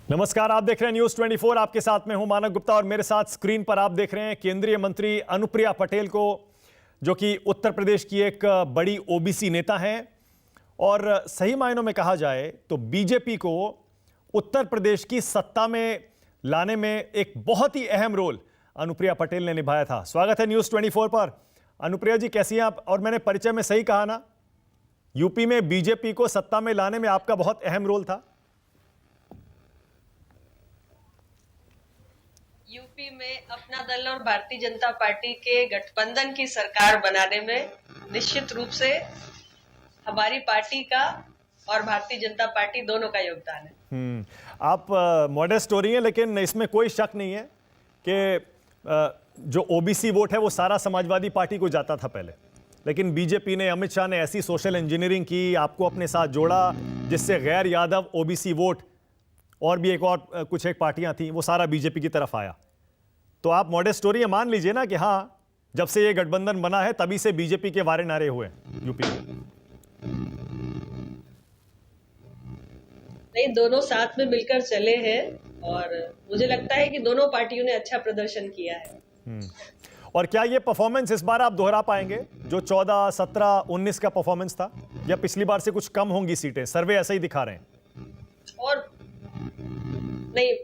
नमस्कार, आप देख रहे हैं न्यूज 24। आपके साथ में हूं मानव गुप्ता और मेरे साथ स्क्रीन पर आप देख रहे हैं केंद्रीय मंत्री अनुप्रिया पटेल को, जो कि उत्तर प्रदेश की एक बड़ी ओबीसी नेता हैं। और सही मायनों में कहा जाए तो बीजेपी को उत्तर प्रदेश की सत्ता में लाने में एक बहुत ही अहम रोल अनुप्रिया पटेल ने निभाया था। स्वागत है न्यूज 24 पर। अनुप्रिया जी, कैसी हैं आप? और मैंने परिचय में सही कहा ना, यूपी में बीजेपी को सत्ता में लाने में आपका बहुत अहम रोल था। यूपी में अपना दल और भारतीय जनता पार्टी के गठबंधन की सरकार बनाने में निश्चित रूप से हमारी पार्टी का और भारतीय जनता पार्टी दोनों का योगदान है। आप मॉडेस्ट हो रही हैं, लेकिन इसमें कोई शक नहीं है कि जो ओबीसी वोट है वो सारा समाजवादी पार्टी को जाता था पहले, लेकिन बीजेपी ने, अमित शाह ने ऐसी सोशल इंजीनियरिंग की, आपको अपने साथ जोड़ा, जिससे गैर यादव ओबीसी वोट और भी कुछ एक पार्टियां थी, वो सारा बीजेपी की तरफ आया। तो आप मॉडेस्ट हो रही है, मान लीजिए ना कि हाँ, जब से ये गठबंधन बना है तभी से बीजेपी के वारे नारे हुए यूपी में। नहीं, दोनों साथ में मिलकर चले हैं और मुझे लगता है कि दोनों पार्टियों ने अच्छा प्रदर्शन किया है। और क्या ये परफॉर्मेंस इस बार आप दोहरा पाएंगे जो 14, 17, 19 का परफॉर्मेंस था, या पिछली बार से कुछ कम होंगी सीटें? सर्वे ऐसा ही दिखा रहे हैं। और नहीं,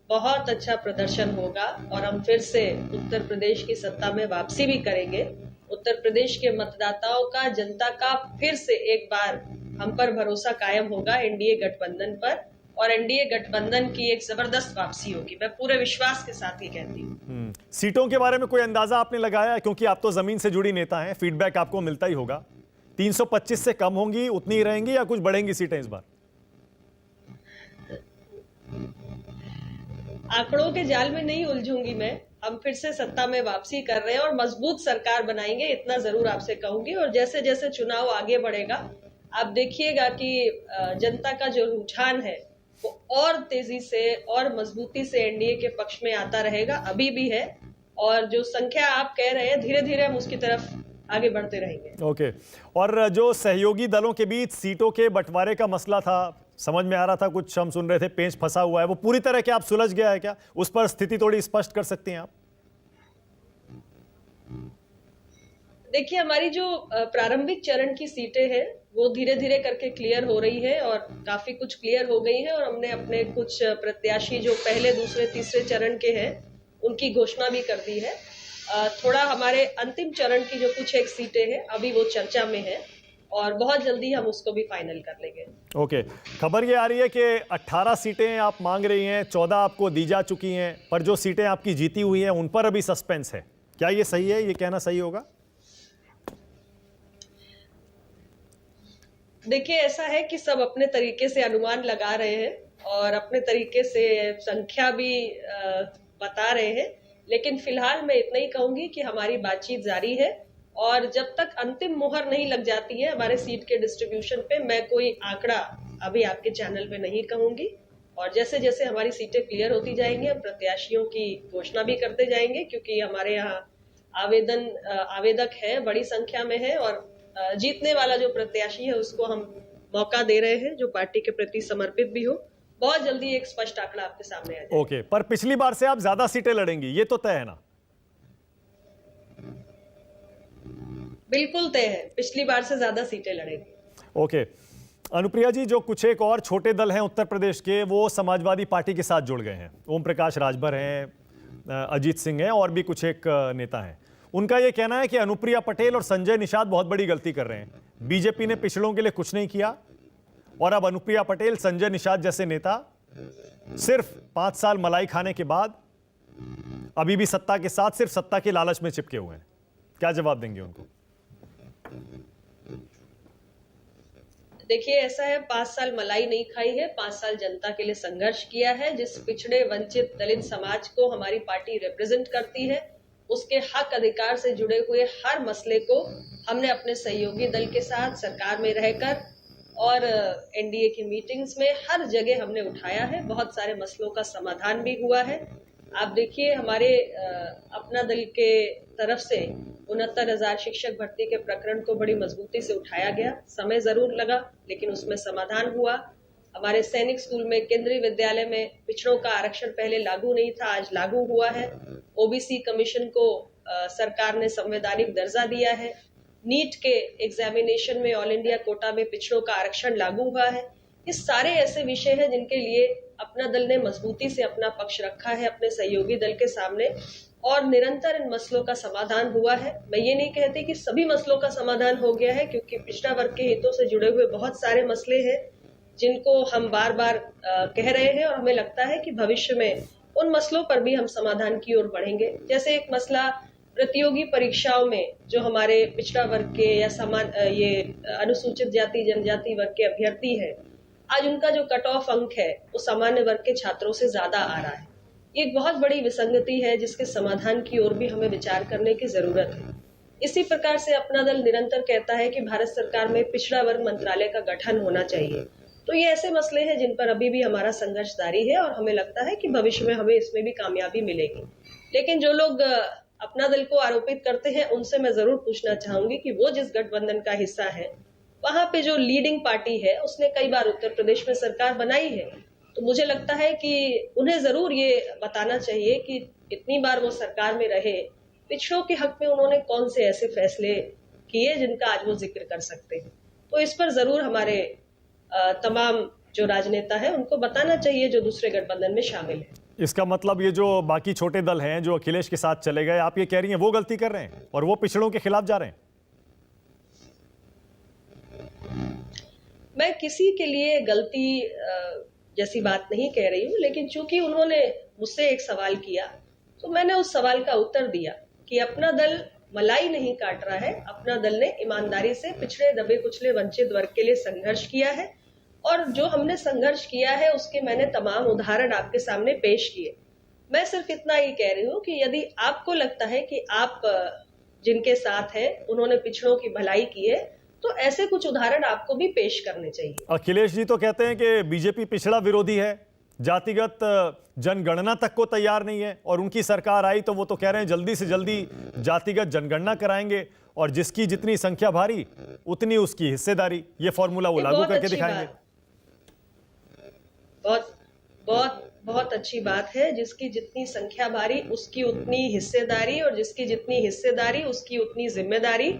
बहुत अच्छा प्रदर्शन होगा और हम फिर से उत्तर प्रदेश की सत्ता में वापसी भी करेंगे। उत्तर प्रदेश के मतदाताओं का, जनता का फिर से एक बार हम पर भरोसा कायम होगा एनडीए गठबंधन पर, और एनडीए गठबंधन की एक जबरदस्त वापसी होगी। मैं पूरे विश्वास के साथ ही कहती हूँ। सीटों के बारे में कोई अंदाजा आपने लगाया? क्योंकि आप तो जमीन से जुड़ी नेता हैं, फीडबैक आपको मिलता ही होगा। 325 से कम होंगी, उतनी ही रहेंगी, या कुछ बढ़ेंगी सीटें इस बार? आंकड़ों के जाल में नहीं उलझूंगी मैं। हम फिर से सत्ता में वापसी कर रहे हैं और मजबूत सरकार बनाएंगे, इतना जरूर आपसे कहूंगी। और जैसे जैसे चुनाव आगे बढ़ेगा, आप देखिएगा कि जनता का जो रुझान है वो और तेजी से और मजबूती से एनडीए के पक्ष में आता रहेगा, अभी भी है। और जो संख्या आप कह रहे हैं, धीरे धीरे हम उसकी तरफ आगे बढ़ते रहेंगे। ओके। और जो सहयोगी दलों के बीच सीटों के बंटवारे का मसला था, समझ में आ रहा था, कुछ हम सुन रहे थे पेंच फंसा हुआ है, वो पूरी तरह क्या आप सुलझ गया है क्या? उस पर स्थिति थोड़ी स्पष्ट कर सकती हैं आप? देखिए, हमारी जो प्रारंभिक चरण की सीटें हैं वो धीरे धीरे करके क्लियर हो रही है और काफी कुछ क्लियर हो गई है। और हमने अपने कुछ प्रत्याशी जो पहले, दूसरे, तीसरे चरण के हैं उनकी घोषणा भी कर दी है। थोड़ा हमारे अंतिम चरण की जो कुछ एक सीटें हैं अभी वो चर्चा में है और बहुत जल्दी हम उसको भी फाइनल कर लेंगे। ओके। खबर ये आ रही है कि 18 सीटें आप मांग रही हैं, 14 आपको दी जा चुकी हैं, पर जो सीटें आपकी जीती हुई हैं उन पर अभी सस्पेंस है। क्या ये सही है? ये कहना सही होगा? देखिए, ऐसा है कि सब अपने तरीके से अनुमान लगा रहे हैं और अपने तरीके से संख्या भी बता रहे हैं, लेकिन फिलहाल मैं इतना ही कहूंगी कि हमारी बातचीत जारी है और जब तक अंतिम मुहर नहीं लग जाती है हमारे सीट के डिस्ट्रीब्यूशन पे, मैं कोई आंकड़ा अभी आपके चैनल पे नहीं कहूंगी। और जैसे जैसे हमारी सीटें क्लियर होती जाएंगी हम प्रत्याशियों की घोषणा भी करते जाएंगे, क्योंकि हमारे यहाँ आवेदक है, बड़ी संख्या में है और जीतने वाला जो प्रत्याशी है उसको हम मौका दे रहे हैं जो पार्टी के प्रति समर्पित भी हो। बहुत जल्दी एक स्पष्ट आंकड़ा आपके सामने आ जाएगा। ओके। पर पिछली बार से आप ज्यादा सीटें लड़ेंगी, ये तो तय है ना? बिल्कुल तय है, पिछली बार से ज्यादा सीटें लड़ेंगे। ओके। अनुप्रिया जी, जो कुछ एक और छोटे दल हैं उत्तर प्रदेश के, वो समाजवादी पार्टी के साथ जुड़ गए हैं। ओम प्रकाश राजभर हैं, अजीत सिंह हैं और भी कुछ एक नेता हैं। उनका यह कहना है कि अनुप्रिया पटेल और संजय निषाद बहुत बड़ी गलती कर रहे हैं। बीजेपी ने पिछड़ों के लिए कुछ नहीं किया और अब अनुप्रिया पटेल, संजय निषाद जैसे नेता सिर्फ 5 साल मलाई खाने के बाद अभी भी सत्ता के साथ सिर्फ सत्ता के लालच में चिपके हुए हैं। क्या जवाब देंगे उनको? देखिए, ऐसा है, 5 साल मलाई नहीं खाई है, 5 साल जनता के लिए संघर्ष किया है। जिस पिछड़े, वंचित, दलित समाज को हमारी पार्टी रिप्रेजेंट करती है, उसके हक अधिकार से जुड़े हुए हर मसले को हमने अपने सहयोगी दल के साथ सरकार में रहकर और एनडीए की मीटिंग्स में हर जगह हमने उठाया है। बहुत सारे मसलों का समाधान भी हुआ है। आप देखिए, हमारे अपना दल के तरफ से 69,000 शिक्षक भर्ती के प्रकरण को बड़ी मजबूती से उठाया गया। समय जरूर लगा लेकिन उसमें समाधान हुआ। हमारे सैनिक स्कूल में, केंद्रीय विद्यालय में पिछड़ों का आरक्षण पहले लागू नहीं था, आज लागू हुआ है। ओबीसी कमीशन को सरकार ने संवैधानिक दर्जा दिया है। नीट के एग्जामिनेशन में ऑल इंडिया कोटा में पिछड़ों का आरक्षण लागू हुआ है। ये सारे ऐसे विषय हैं जिनके लिए अपना दल ने मजबूती से अपना पक्ष रखा है अपने सहयोगी दल के सामने, और निरंतर इन मसलों का समाधान हुआ है। मैं ये नहीं कहती कि सभी मसलों का समाधान हो गया है, क्योंकि पिछड़ा वर्ग के हितों से जुड़े हुए बहुत सारे मसले हैं जिनको हम बार बार कह रहे हैं, और हमें लगता है कि भविष्य में उन मसलों पर भी हम समाधान की ओर बढ़ेंगे। जैसे एक मसला प्रतियोगी परीक्षाओं में जो हमारे पिछड़ा वर्ग के या ये अनुसूचित जाति जनजाति वर्ग के अभ्यर्थी है, आज उनका जो कट ऑफ अंक है वो सामान्य वर्ग के छात्रों से ज्यादा आ रहा है। ये एक बहुत बड़ी विसंगति है जिसके समाधान की ओर भी हमें विचार करने की जरूरत है। इसी प्रकार से अपना दल निरंतर कहता है कि भारत सरकार में पिछड़ा वर्ग मंत्रालय का गठन होना चाहिए। तो ये ऐसे मसले हैं जिन पर अभी भी हमारा संघर्ष जारी है, और हमें लगता है कि भविष्य में हमें इसमें भी कामयाबी मिलेगी। लेकिन जो लोग अपना दल को आरोपित करते हैं, उनसे मैं जरूर पूछना चाहूंगी कि वो जिस गठबंधन का हिस्सा है, वहां पे जो लीडिंग पार्टी है उसने कई बार उत्तर प्रदेश में सरकार बनाई है। तो मुझे लगता है कि उन्हें जरूर ये बताना चाहिए कि इतनी बार वो सरकार में रहे, पिछड़ों के हक में उन्होंने कौन से ऐसे फैसले किए जिनका आज वो जिक्र कर सकते हैं। तो इस पर जरूर हमारे तमाम जो राजनेता है उनको बताना चाहिए जो दूसरे गठबंधन में शामिल है। इसका मतलब ये जो बाकी छोटे दल हैं जो अखिलेश के साथ चले गए, आप ये कह रही हैं वो गलती कर रहे हैं और वो पिछड़ों के खिलाफ जा रहे हैं? मैं किसी के लिए गलती जैसी बात नहीं कह रही हूँ, लेकिन चूंकि उन्होंने मुझसे एक सवाल किया तो मैंने उस सवाल का उत्तर दिया कि अपना दल मलाई नहीं काट रहा है। अपना दल ने ईमानदारी से पिछड़े दबे कुचले वंचित वर्ग के लिए संघर्ष किया है, और जो हमने संघर्ष किया है उसके मैंने तमाम उदाहरण आपके सामने पेश किए। मैं सिर्फ इतना ही कह रही हूँ कि यदि आपको लगता है कि आप जिनके साथ हैं उन्होंने पिछड़ों की भलाई की है, तो ऐसे कुछ उदाहरण आपको भी पेश करने चाहिए। अखिलेश जी तो कहते हैं कि बीजेपी पिछड़ा विरोधी है, जातिगत जनगणना तक को तैयार नहीं है, और उनकी सरकार आई तो वो तो कह रहे हैं जल्दी से जल्दी जातिगत जनगणना कराएंगे और जिसकी जितनी संख्या भारी उतनी उसकी हिस्सेदारी। ये फॉर्मूला वो लागू करके दिखाएंगे। बहुत अच्छी बात है। जिसकी जितनी संख्या भारी उसकी उतनी हिस्सेदारी, और जिसकी जितनी हिस्सेदारी उसकी उतनी जिम्मेदारी।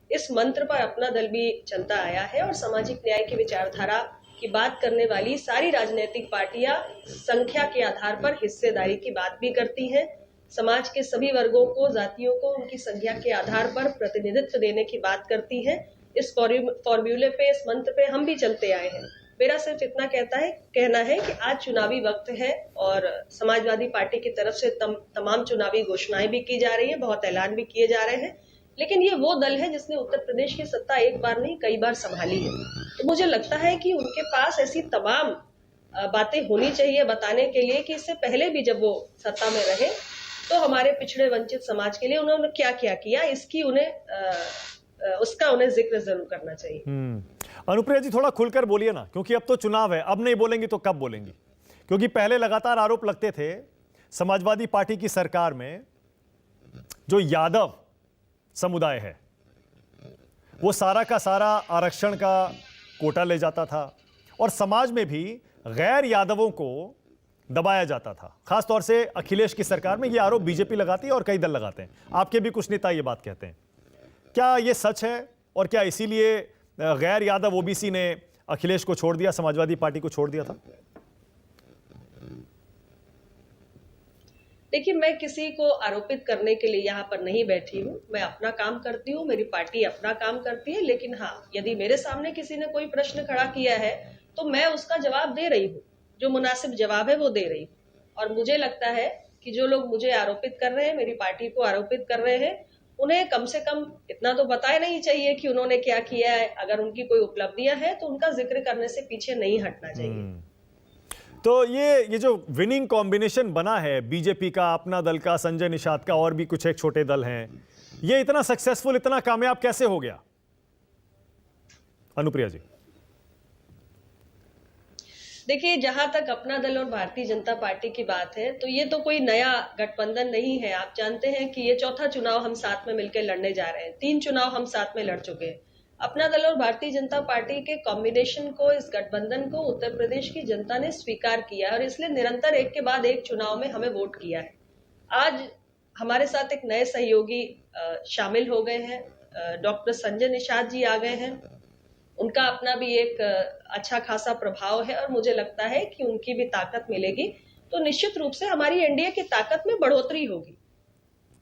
इस मंत्र पर अपना दल भी चलता आया है, और सामाजिक न्याय की विचारधारा की बात करने वाली सारी राजनीतिक पार्टियां संख्या के आधार पर हिस्सेदारी की बात भी करती हैं। समाज के सभी वर्गों को, जातियों को उनकी संख्या के आधार पर प्रतिनिधित्व देने की बात करती हैं। इस फॉर्मूले पे, इस मंत्र पे हम भी चलते आए हैं। मेरा सिर्फ इतना कहना है कि आज चुनावी वक्त है, और समाजवादी पार्टी की तरफ से तमाम चुनावी घोषणाएं भी की जा रही है, बहुत ऐलान भी किए जा रहे हैं। लेकिन ये वो दल है जिसने उत्तर प्रदेश की सत्ता एक बार नहीं कई बार संभाली है। तो मुझे लगता है कि उनके पास ऐसी तमाम बातें होनी चाहिए बताने के लिए कि इससे पहले भी जब वो सत्ता में रहे तो हमारे पिछड़े वंचित समाज के लिए उन्होंने क्या क्या किया, इसकी उसका उन्हें जिक्र जरूर करना चाहिए। अनुप्रिया जी थोड़ा खुलकर बोलिए ना, क्योंकि अब तो चुनाव है, अब नहीं बोलेंगी तो कब बोलेंगी? क्योंकि पहले लगातार आरोप लगते थे समाजवादी पार्टी की सरकार में जो यादव समुदाय है वो सारा का सारा आरक्षण का कोटा ले जाता था, और समाज में भी गैर यादवों को दबाया जाता था। खासतौर से अखिलेश की सरकार में ये आरोप बीजेपी लगाती है और कई दल लगाते हैं, आपके भी कुछ नेता ये बात कहते हैं। क्या ये सच है, और क्या इसीलिए गैर यादव ओबीसी ने अखिलेश को छोड़ दिया, समाजवादी पार्टी को छोड़ दिया था? देखिए, मैं किसी को आरोपित करने के लिए यहाँ पर नहीं बैठी हूँ। मैं अपना काम करती हूँ, मेरी पार्टी अपना काम करती है। लेकिन हाँ, यदि मेरे सामने किसी ने कोई प्रश्न खड़ा किया है तो मैं उसका जवाब दे रही हूँ, जो मुनासिब जवाब है वो दे रही हूँ। और मुझे लगता है कि जो लोग मुझे आरोपित कर रहे हैं, मेरी पार्टी को आरोपित कर रहे हैं, उन्हें कम से कम इतना तो बताया नहीं चाहिए कि उन्होंने क्या किया है। अगर उनकी कोई उपलब्धियां हैं तो उनका जिक्र करने से पीछे नहीं हटना चाहिए। तो ये जो विनिंग कॉम्बिनेशन बना है बीजेपी का, अपना दल का, संजय निषाद का, और भी कुछ एक छोटे दल हैं, ये इतना सक्सेसफुल, इतना कामयाब कैसे हो गया? अनुप्रिया जी देखिए, जहां तक अपना दल और भारतीय जनता पार्टी की बात है तो ये तो कोई नया गठबंधन नहीं है। आप जानते हैं कि ये चौथा चुनाव हम साथ में मिलकर लड़ने जा रहे हैं। 3 चुनाव हम साथ में लड़ चुके हैं। अपना दल और भारतीय जनता पार्टी के कॉम्बिनेशन को, इस गठबंधन को उत्तर प्रदेश की जनता ने स्वीकार किया और इसलिए निरंतर एक के बाद एक चुनाव में हमें वोट किया है। आज हमारे साथ एक नए सहयोगी शामिल हो गए हैं। डॉक्टर संजय निषाद जी आ गए हैं। उनका अपना भी एक अच्छा खासा प्रभाव है और मुझे लगता है कि उनकी भी ताकत मिलेगी तो निश्चित रूप से हमारी एनडीए की ताकत में बढ़ोतरी होगी,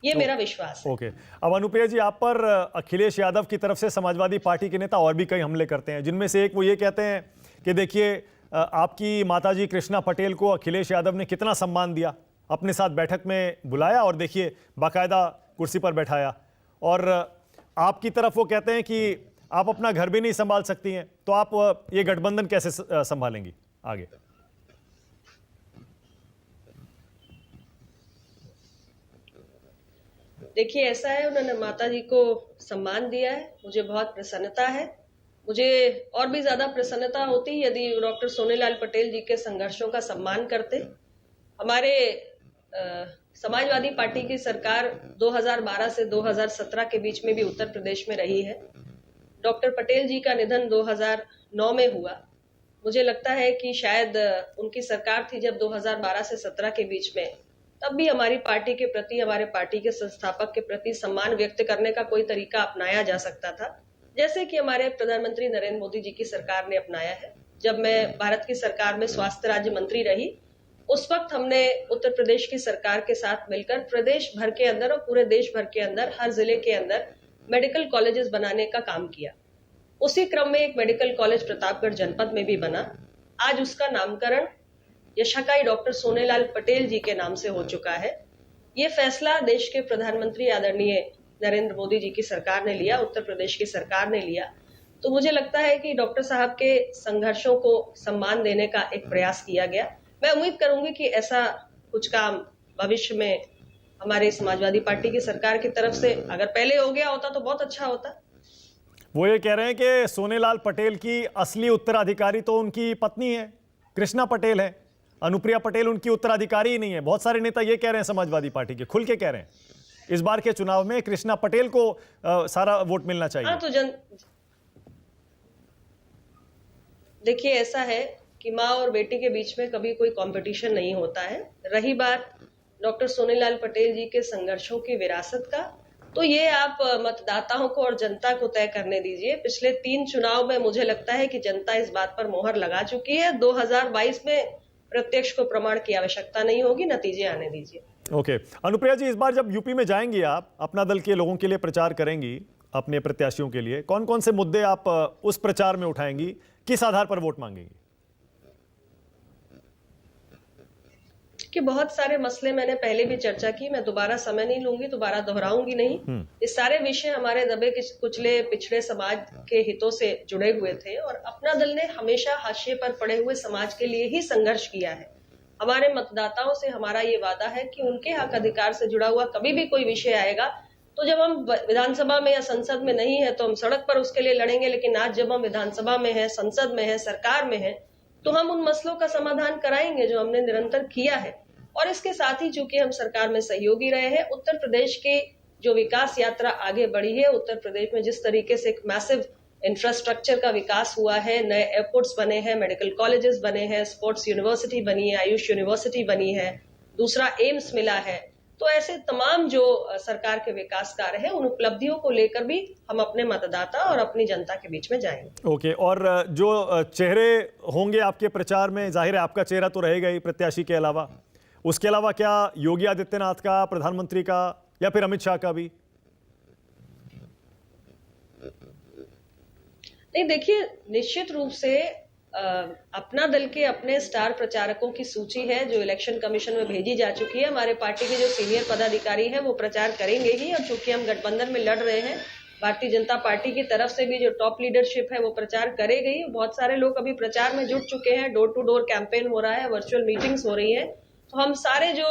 ये मेरा विश्वास है। ओके, अब अनुप्रिया जी, आप पर अखिलेश यादव की तरफ से समाजवादी पार्टी के नेता और भी कई हमले करते हैं, जिनमें से एक वो ये कहते हैं कि देखिए आपकी माताजी कृष्णा पटेल को अखिलेश यादव ने कितना सम्मान दिया, अपने साथ बैठक में बुलाया और देखिए बाकायदा कुर्सी पर बैठाया, और आपकी तरफ वो कहते हैं कि आप अपना घर भी नहीं संभाल सकती हैं, तो आप ये गठबंधन कैसे संभालेंगी आगे? देखिए, ऐसा है, उन्होंने माता जी को सम्मान दिया है, मुझे बहुत प्रसन्नता है। मुझे और भी ज्यादा प्रसन्नता होती यदि डॉक्टर सोनेलाल पटेल जी के संघर्षों का सम्मान करते। हमारे समाजवादी पार्टी की सरकार 2012 से 2017 के बीच में भी उत्तर प्रदेश में रही है। डॉक्टर पटेल जी का निधन 2009 में हुआ। मुझे लगता है कि शायद उनकी सरकार थी जब 2012 से 17 के बीच में, तब भी हमारी पार्टी के प्रति, हमारे पार्टी के संस्थापक के प्रति सम्मान व्यक्त करने का कोई तरीका अपनाया जा सकता था, जैसे कि हमारे प्रधानमंत्री नरेंद्र मोदी जी की सरकार ने अपनाया है। जब मैं भारत की सरकार में स्वास्थ्य राज्य मंत्री रही, उस वक्त हमने उत्तर प्रदेश की सरकार के साथ मिलकर प्रदेश भर के अंदर और पूरे देश भर के अंदर, हर जिले के अंदर मेडिकल कॉलेजेस बनाने का काम किया। उसी क्रम में एक मेडिकल कॉलेज प्रतापगढ़ जनपद में भी बना। आज उसका नामकरण यशकाई डॉक्टर सोनेलाल पटेल जी के नाम से हो चुका है। ये फैसला देश के प्रधानमंत्री आदरणीय नरेंद्र मोदी जी की सरकार ने लिया, उत्तर प्रदेश की सरकार ने लिया। तो मुझे लगता है कि डॉक्टर साहब के संघर्षों को सम्मान देने का एक प्रयास किया गया। मैं उम्मीद करूंगी कि ऐसा कुछ काम भविष्य में हमारे समाजवादी पार्टी की सरकार की तरफ से अगर पहले हो गया होता तो बहुत अच्छा होता। वो ये कह रहे हैं कि सोनेलाल पटेल की असली उत्तराधिकारी तो उनकी पत्नी है, कृष्णा पटेल है, अनुप्रिया पटेल उनकी उत्तराधिकारी ही नहीं है। बहुत सारे नेता ये कह रहे हैं समाजवादी पार्टी के, खुल के कह रहे हैं इस बार के चुनाव में कृष्णा पटेल को सारा वोट मिलना चाहिए। हाँ, तो देखिए, ऐसा है कि माँ और बेटी के बीच में कभी कोई कंपटीशन नहीं होता है। रही बात डॉक्टर सोनेलाल पटेल जी के संघर्षों की विरासत का, तो ये आप मतदाताओं को और जनता को तय करने दीजिए। पिछले 3 चुनाव में मुझे लगता है कि जनता इस बात पर मोहर लगा चुकी है। 2022 में प्रत्यक्ष को प्रमाण की आवश्यकता नहीं होगी, नतीजे आने दीजिए। ओके, अनुप्रिया जी, इस बार जब यूपी में जाएंगी, आप अपना दल के लोगों के लिए प्रचार करेंगी, अपने प्रत्याशियों के लिए कौन कौन से मुद्दे आप उस प्रचार में उठाएंगी, किस आधार पर वोट मांगेंगी? कि बहुत सारे मसले मैंने पहले भी चर्चा की, मैं दोबारा समय नहीं लूंगी, दोबारा दोहराऊंगी नहीं। ये सारे विषय हमारे दबे कुचले पिछड़े समाज के हितों से जुड़े हुए थे और अपना दल ने हमेशा हाशिए पर पड़े हुए समाज के लिए ही संघर्ष किया है। हमारे मतदाताओं से हमारा ये वादा है कि उनके हक अधिकार से जुड़ा हुआ कभी भी कोई विषय आएगा तो जब हम विधानसभा में या संसद में नहीं है तो हम सड़क पर उसके लिए लड़ेंगे, लेकिन आज जब हम विधानसभा में है, संसद में है, सरकार में है, तो हम उन मसलों का समाधान कराएंगे जो हमने निरंतर किया है। और इसके साथ ही चूंकि हम सरकार में सहयोगी रहे हैं, उत्तर प्रदेश की जो विकास यात्रा आगे बढ़ी है, उत्तर प्रदेश में जिस तरीके से एक मैसिव इंफ्रास्ट्रक्चर का विकास हुआ है, नए एयरपोर्ट्स बने हैं, मेडिकल कॉलेजेस बने हैं, स्पोर्ट्स यूनिवर्सिटी बनी है, आयुष यूनिवर्सिटी बनी है, दूसरा एम्स मिला है, तो ऐसे तमाम जो सरकार के विकास कार्य है, उन उपलब्धियों को लेकर भी हम अपने मतदाता और अपनी जनता के बीच में जाएंगे। ओके, और जो चेहरे होंगे आपके प्रचार में, जाहिर है आपका चेहरा तो रहेगा ही प्रत्याशी के अलावा, उसके अलावा क्या योगी आदित्यनाथ का, प्रधानमंत्री का, या फिर अमित शाह का भी? नहीं, देखिए, निश्चित रूप से अपना दल के अपने स्टार प्रचारकों की सूची है जो इलेक्शन कमीशन में भेजी जा चुकी है। हमारे पार्टी के जो सीनियर पदाधिकारी हैं वो प्रचार करेंगे ही, और चूंकि हम गठबंधन में लड़ रहे हैं, भारतीय जनता पार्टी की तरफ से भी जो टॉप लीडरशिप है वो प्रचार करेगी। बहुत सारे लोग अभी प्रचार में जुट चुके हैं, डोर टू डोर कैंपेन हो रहा है, वर्चुअल मीटिंग्स हो रही है। तो हम सारे जो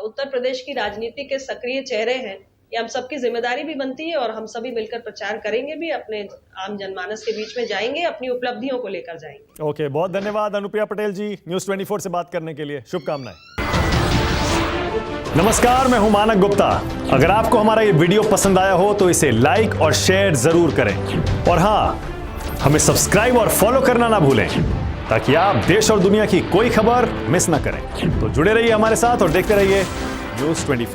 उत्तर प्रदेश की राजनीति के सक्रिय चेहरे हैं, ये हम सबकी जिम्मेदारी भी बनती है और हम सभी मिलकर प्रचार करेंगे भी, अपने आम जनमानस के बीच में जाएंगे, अपनी उपलब्धियों को लेकर जाएंगे। ओके, बहुत धन्यवाद अनुप्रिया पटेल जी न्यूज़ 24 से बात करने के लिए, शुभकामनाएं। नमस्कार, मैं हूं मानक गुप्ता। अगर आपको हमारा ये वीडियो पसंद आया हो तो इसे लाइक और शेयर जरूर करें, और हां, हमें सब्सक्राइब और फॉलो करना ना भूलें ताकि आप देश और दुनिया की कोई खबर मिस ना करें। तो जुड़े रहिए हमारे साथ और देखते रहिए न्यूज़ 24।